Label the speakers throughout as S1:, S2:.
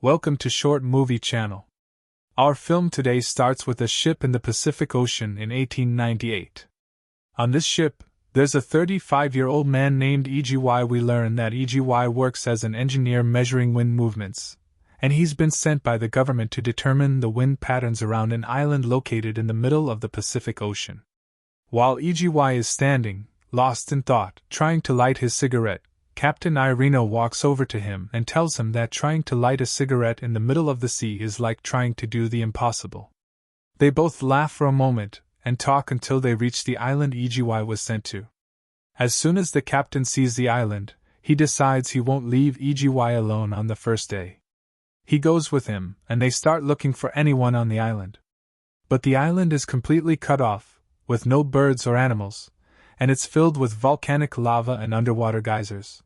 S1: Welcome to Short Movie Channel. Our film today starts with a ship in the Pacific Ocean in 1898. On this ship, there's a 35-year-old man named EGY. We learn that EGY works as an engineer measuring wind movements, and he's been sent by the government to determine the wind patterns around an island located in the middle of the Pacific Ocean. While EGY is standing, lost in thought, trying to light his cigarette, Captain Ireno walks over to him and tells him that trying to light a cigarette in the middle of the sea is like trying to do the impossible. They both laugh for a moment and talk until they reach the island EGY was sent to. As soon as the captain sees the island, he decides he won't leave EGY alone on the first day. He goes with him, and they start looking for anyone on the island. But the island is completely cut off, with no birds or animals, and it's filled with volcanic lava and underwater geysers.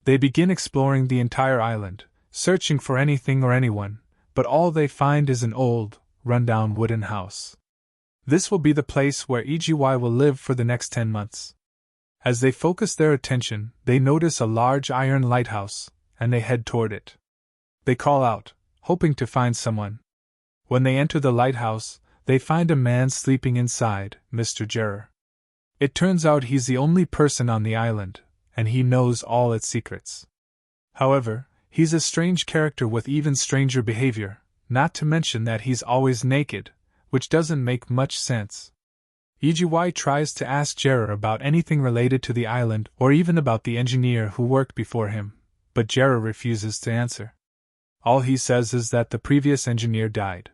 S1: They begin exploring the entire island, searching for anything or anyone, but all they find is an old, run-down wooden house. This will be the place where EGY will live for the next 10 months. As they focus their attention, they notice a large iron lighthouse, and they head toward it. They call out, hoping to find someone. When they enter the lighthouse, they find a man sleeping inside, Mr. Gerrer. It turns out he's the only person on the island, and he knows all its secrets. However, he's a strange character with even stranger behavior, not to mention that he's always naked, which doesn't make much sense. EGY tries to ask Gerrer about anything related to the island or even about the engineer who worked before him, but Gerrer refuses to answer. All he says is that the previous engineer died.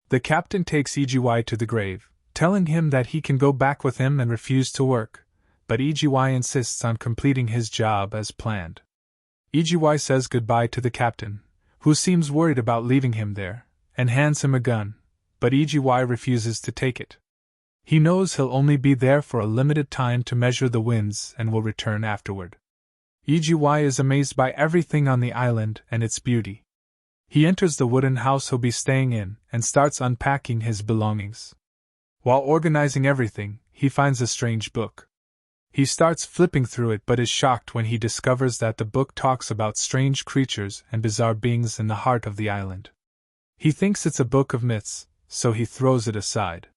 S1: The captain takes EGY to the grave, telling him that he can go back with him and refuse to work, but EGY insists on completing his job as planned. EGY says goodbye to the captain, who seems worried about leaving him there, and hands him a gun, but EGY refuses to take it. He knows he'll only be there for a limited time to measure the winds and will return afterward. EGY is amazed by everything on the island and its beauty. He enters the wooden house he'll be staying in and starts unpacking his belongings. While organizing everything, he finds a strange book. He starts flipping through it but is shocked when he discovers that the book talks about strange creatures and bizarre beings in the heart of the island. He thinks it's a book of myths, so he throws it aside.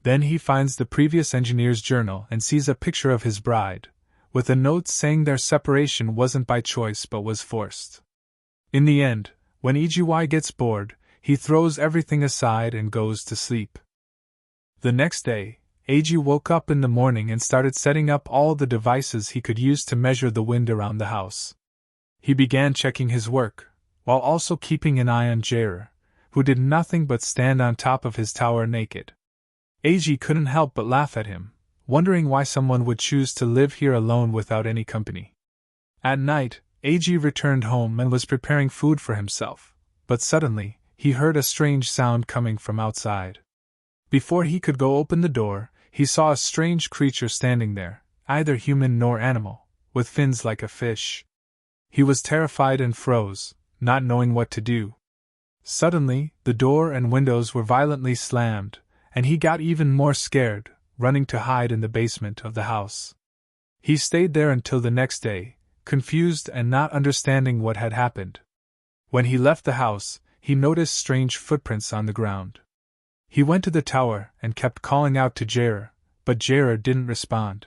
S1: Then he finds the previous engineer's journal and sees a picture of his bride, with a note saying their separation wasn't by choice but was forced. In the end, when EGY gets bored, he throws everything aside and goes to sleep. The next day, AG woke up in the morning and started setting up all the devices he could use to measure the wind around the house. He began checking his work, while also keeping an eye on Gerrer, who did nothing but stand on top of his tower naked. AG couldn't help but laugh at him, wondering why someone would choose to live here alone without any company. At night, AG returned home and was preparing food for himself, but suddenly, he heard a strange sound coming from outside. Before he could go open the door, he saw a strange creature standing there, neither human nor animal, with fins like a fish. He was terrified and froze, not knowing what to do. Suddenly, the door and windows were violently slammed, and he got even more scared, running to hide in the basement of the house. He stayed there until the next day, confused and not understanding what had happened. When he left the house, he noticed strange footprints on the ground. He went to the tower and kept calling out to Gerrer, but Gerrer didn't respond.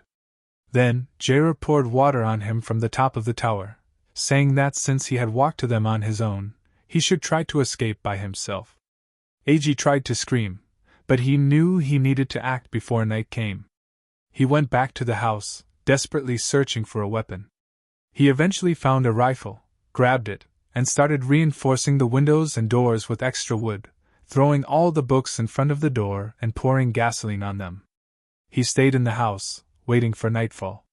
S1: Then, Gerrer poured water on him from the top of the tower, saying that since he had walked to them on his own, he should try to escape by himself. AG tried to scream, but he knew he needed to act before night came. He went back to the house, desperately searching for a weapon. He eventually found a rifle, grabbed it, and started reinforcing the windows and doors with extra wood, throwing all the books in front of the door and pouring gasoline on them. He stayed in the house, waiting for nightfall.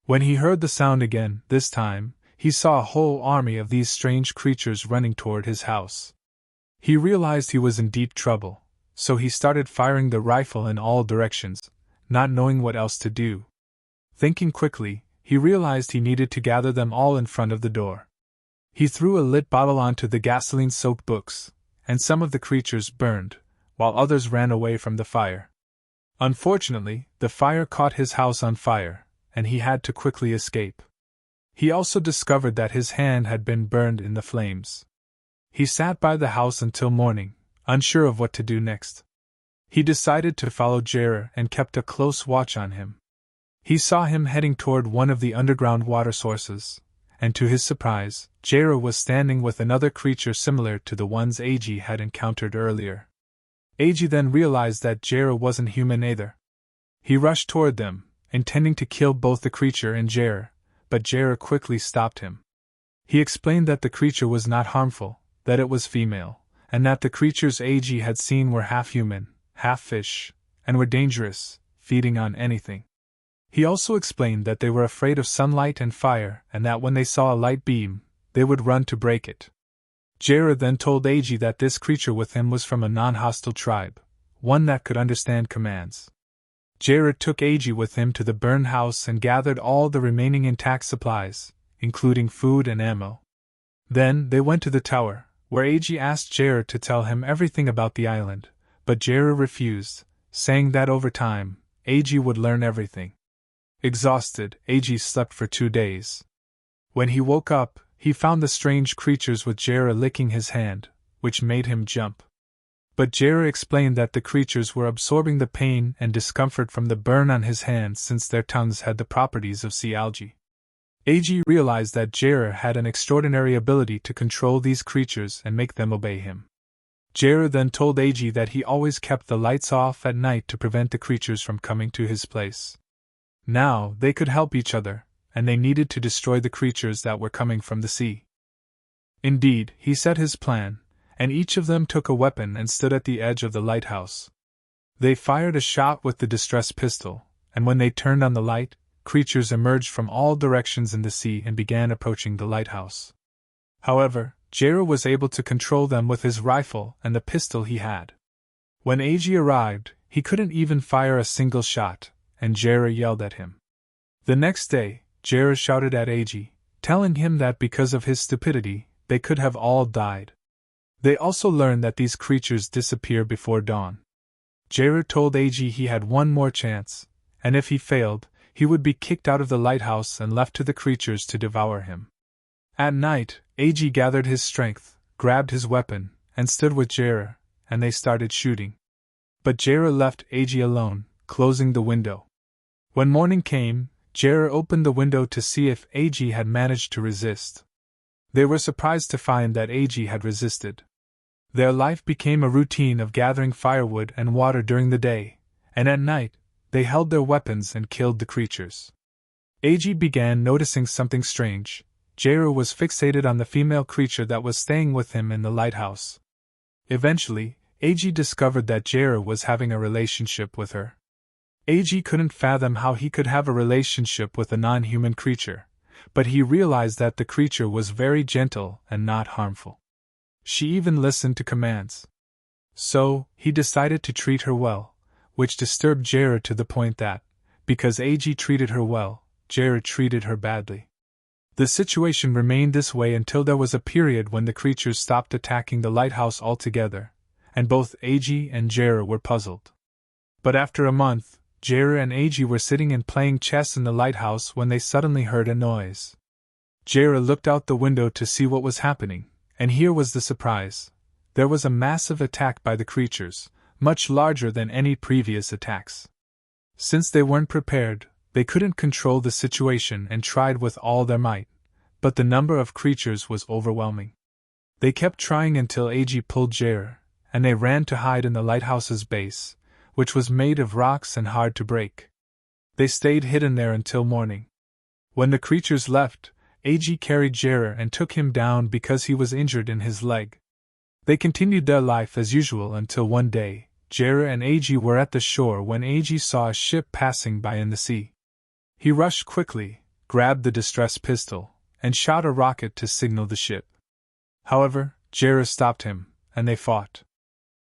S1: When he heard the sound again, this time, he saw a whole army of these strange creatures running toward his house. He realized he was in deep trouble, so he started firing the rifle in all directions, not knowing what else to do. Thinking quickly, he realized he needed to gather them all in front of the door. He threw a lit bottle onto the gasoline-soaked books, and some of the creatures burned, while others ran away from the fire. Unfortunately, the fire caught his house on fire, and he had to quickly escape. He also discovered that his hand had been burned in the flames. He sat by the house until morning, unsure of what to do next. He decided to follow Jera and kept a close watch on him. He saw him heading toward one of the underground water sources, and to his surprise, Jera was standing with another creature similar to the ones Eiji had encountered earlier. Eiji then realized that Jera wasn't human either. He rushed toward them, intending to kill both the creature and Jera, but Jera quickly stopped him. He explained that the creature was not harmful, that it was female, and that the creatures Eiji had seen were half human, half fish, and were dangerous, feeding on anything. He also explained that they were afraid of sunlight and fire, and that when they saw a light beam, they would run to break it. Jera then told Eiji that this creature with him was from a non-hostile tribe, one that could understand commands. Jera took Eiji with him to the burned house and gathered all the remaining intact supplies, including food and ammo. Then they went to the tower, where Eiji asked Jera to tell him everything about the island, but Jera refused, saying that over time, Eiji would learn everything. Exhausted, Eiji slept for 2 days. When he woke up, he found the strange creatures with Jera licking his hand, which made him jump. But Jera explained that the creatures were absorbing the pain and discomfort from the burn on his hands since their tongues had the properties of sea algae. Eiji realized that Jera had an extraordinary ability to control these creatures and make them obey him. Jera then told Eiji that he always kept the lights off at night to prevent the creatures from coming to his place. Now they could help each other, and they needed to destroy the creatures that were coming from the sea. Indeed, he set his plan, and each of them took a weapon and stood at the edge of the lighthouse. They fired a shot with the distress pistol, and when they turned on the light, creatures emerged from all directions in the sea and began approaching the lighthouse. However, Jera was able to control them with his rifle and the pistol he had. When Eiji arrived, he couldn't even fire a single shot, and Jera yelled at him. The next day, Jera shouted at Eiji, telling him that because of his stupidity, they could have all died. They also learned that these creatures disappear before dawn. Jera told Eiji he had one more chance, and if he failed, he would be kicked out of the lighthouse and left to the creatures to devour him. At night, Eiji gathered his strength, grabbed his weapon, and stood with Jera, and they started shooting. But Jera left Eiji alone, closing the window. When morning came, Jera opened the window to see if Eiji had managed to resist. They were surprised to find that Eiji had resisted. Their life became a routine of gathering firewood and water during the day, and at night, they held their weapons and killed the creatures. Eiji began noticing something strange. Jera was fixated on the female creature that was staying with him in the lighthouse. Eventually, Eiji discovered that Jera was having a relationship with her. Eiji couldn't fathom how he could have a relationship with a non-human creature, but he realized that the creature was very gentle and not harmful. She even listened to commands. So, he decided to treat her well, which disturbed Jera to the point that, because Eiji treated her well, Jera treated her badly. The situation remained this way until there was a period when the creatures stopped attacking the lighthouse altogether, and both Eiji and Jera were puzzled. But after a month, Jera and Eiji were sitting and playing chess in the lighthouse when they suddenly heard a noise. Jera looked out the window to see what was happening, and here was the surprise. There was a massive attack by the creatures, much larger than any previous attacks. Since they weren't prepared, they couldn't control the situation and tried with all their might, but the number of creatures was overwhelming. They kept trying until Eiji pulled Jera, and they ran to hide in the lighthouse's base, which was made of rocks and hard to break. They stayed hidden there until morning. When the creatures left, Eiji carried Jera and took him down because he was injured in his leg. They continued their life as usual until one day, Jera and Eiji were at the shore when Eiji saw a ship passing by in the sea. He rushed quickly, grabbed the distress pistol, and shot a rocket to signal the ship. However, Jera stopped him, and they fought.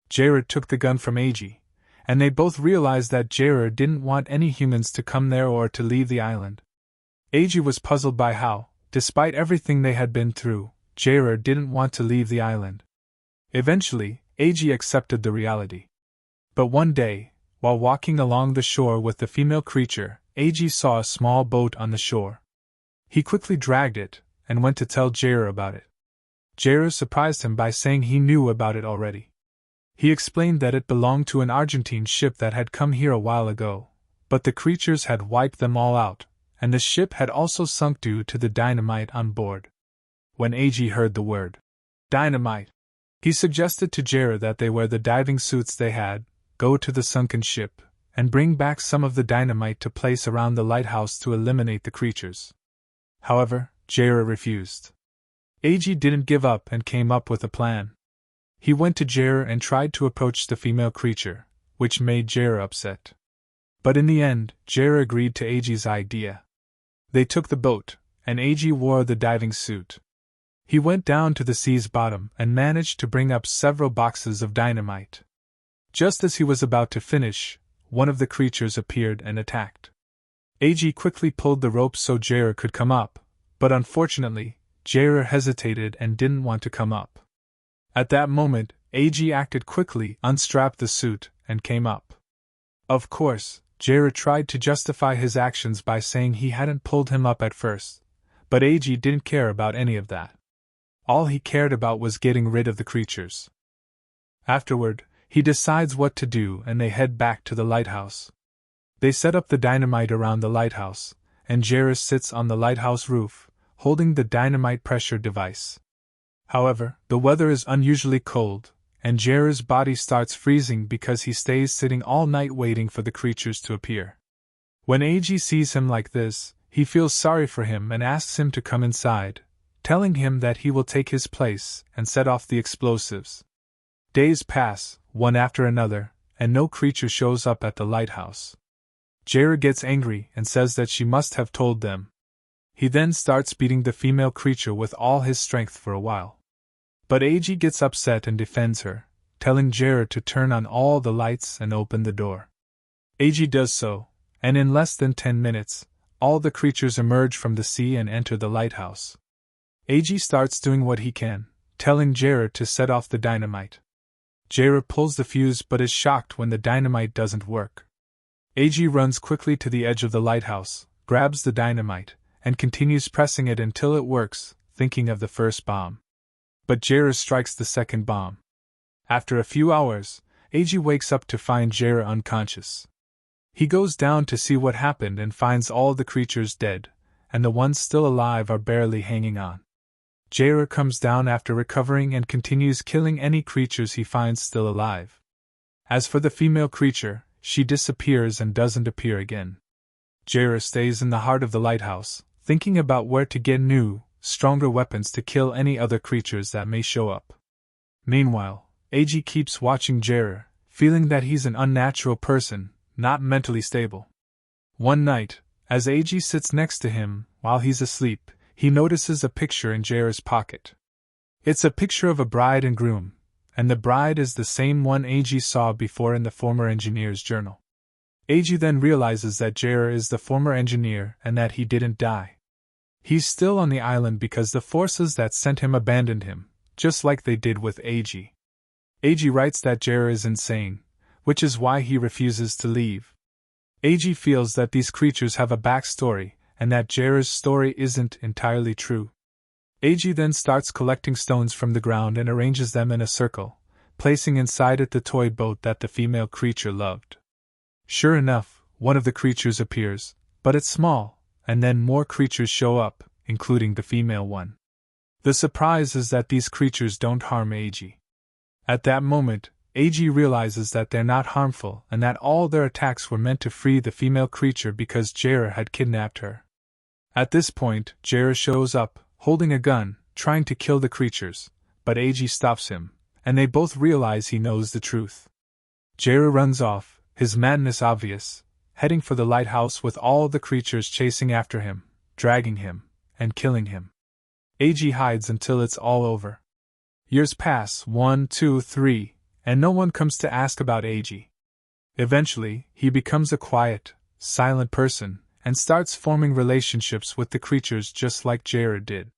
S1: Jera took the gun from Eiji, and they both realized that Jera didn't want any humans to come there or to leave the island. Eiji was puzzled by how, despite everything they had been through, Jera didn't want to leave the island. Eventually, Eiji accepted the reality. But one day, while walking along the shore with the female creature, Eiji saw a small boat on the shore. He quickly dragged it, and went to tell Jera about it. Jair surprised him by saying he knew about it already. He explained that it belonged to an Argentine ship that had come here a while ago, but the creatures had wiped them all out, and the ship had also sunk due to the dynamite on board. When A.G. heard the word dynamite, he suggested to Jair that they wear the diving suits they had, go to the sunken ship, and bring back some of the dynamite to place around the lighthouse to eliminate the creatures. However, Jair refused. A.G. didn't give up and came up with a plan. He went to Jair and tried to approach the female creature, which made Jair upset. But in the end, Jair agreed to A.G.'s idea. They took the boat, and A.G. wore the diving suit. He went down to the sea's bottom and managed to bring up several boxes of dynamite. Just as he was about to finish, one of the creatures appeared and attacked. A.G. quickly pulled the rope so Jair could come up, but unfortunately, Jair hesitated and didn't want to come up. At that moment, A.G. acted quickly, unstrapped the suit, and came up. Of course, Jair tried to justify his actions by saying he hadn't pulled him up at first, but A.G. didn't care about any of that. All he cared about was getting rid of the creatures. Afterward, he decides what to do and they head back to the lighthouse. They set up the dynamite around the lighthouse, and Jair sits on the lighthouse roof, holding the dynamite pressure device. However, the weather is unusually cold, and Jair's body starts freezing because he stays sitting all night waiting for the creatures to appear. When A.G. sees him like this, he feels sorry for him and asks him to come inside, telling him that he will take his place and set off the explosives. Days pass, one after another, and no creature shows up at the lighthouse. Jair gets angry and says that she must have told them. He then starts beating the female creature with all his strength for a while. But A.G. gets upset and defends her, telling Jair to turn on all the lights and open the door. A.G. does so, and in less than 10 minutes, all the creatures emerge from the sea and enter the lighthouse. A.G. starts doing what he can, telling Jair to set off the dynamite. Jair pulls the fuse but is shocked when the dynamite doesn't work. A.G. runs quickly to the edge of the lighthouse, grabs the dynamite, and continues pressing it until it works, thinking of the first bomb. But Jair strikes the second bomb. After a few hours, A.G. wakes up to find Jair unconscious. He goes down to see what happened and finds all the creatures dead, and the ones still alive are barely hanging on. Jair comes down after recovering and continues killing any creatures he finds still alive. As for the female creature, she disappears and doesn't appear again. Jair stays in the heart of the lighthouse, thinking about where to get new, stronger weapons to kill any other creatures that may show up. Meanwhile, A.G. keeps watching Jair, feeling that he's an unnatural person, not mentally stable. One night, as A.G. sits next to him while he's asleep, he notices a picture in Jair's pocket. It's a picture of a bride and groom, and the bride is the same one A.G. saw before in the former engineer's journal. A.G. then realizes that Jair is the former engineer and that he didn't die. He's still on the island because the forces that sent him abandoned him, just like they did with A.G. A.G. writes that Jair is insane, which is why he refuses to leave. A.G. feels that these creatures have a backstory, and that Jair's story isn't entirely true. A.G. then starts collecting stones from the ground and arranges them in a circle, placing inside it the toy boat that the female creature loved. Sure enough, one of the creatures appears, but it's small, and then more creatures show up, including the female one. The surprise is that these creatures don't harm A.G. At that moment, A.G. realizes that they're not harmful and that all their attacks were meant to free the female creature because Jair had kidnapped her. At this point, Jair shows up, holding a gun, trying to kill the creatures, but A.G. stops him, and they both realize he knows the truth. Jair runs off, his madness obvious, heading for the lighthouse with all the creatures chasing after him, dragging him, and killing him. A.G. hides until it's all over. Years pass, 1, 2, 3, and no one comes to ask about A.G. Eventually, he becomes a quiet, silent person, and starts forming relationships with the creatures just like Jair did.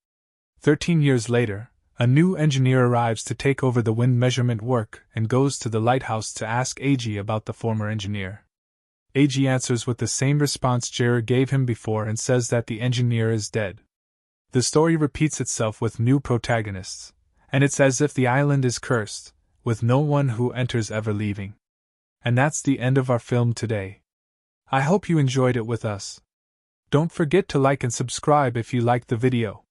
S1: 13 years later, a new engineer arrives to take over the wind measurement work and goes to the lighthouse to ask A.G. about the former engineer. A.G. answers with the same response Jair gave him before and says that the engineer is dead. The story repeats itself with new protagonists, And it's as if the island is cursed, with no one who enters ever leaving. And that's the end of our film today. I hope you enjoyed it with us. Don't forget to like and subscribe if you liked the video.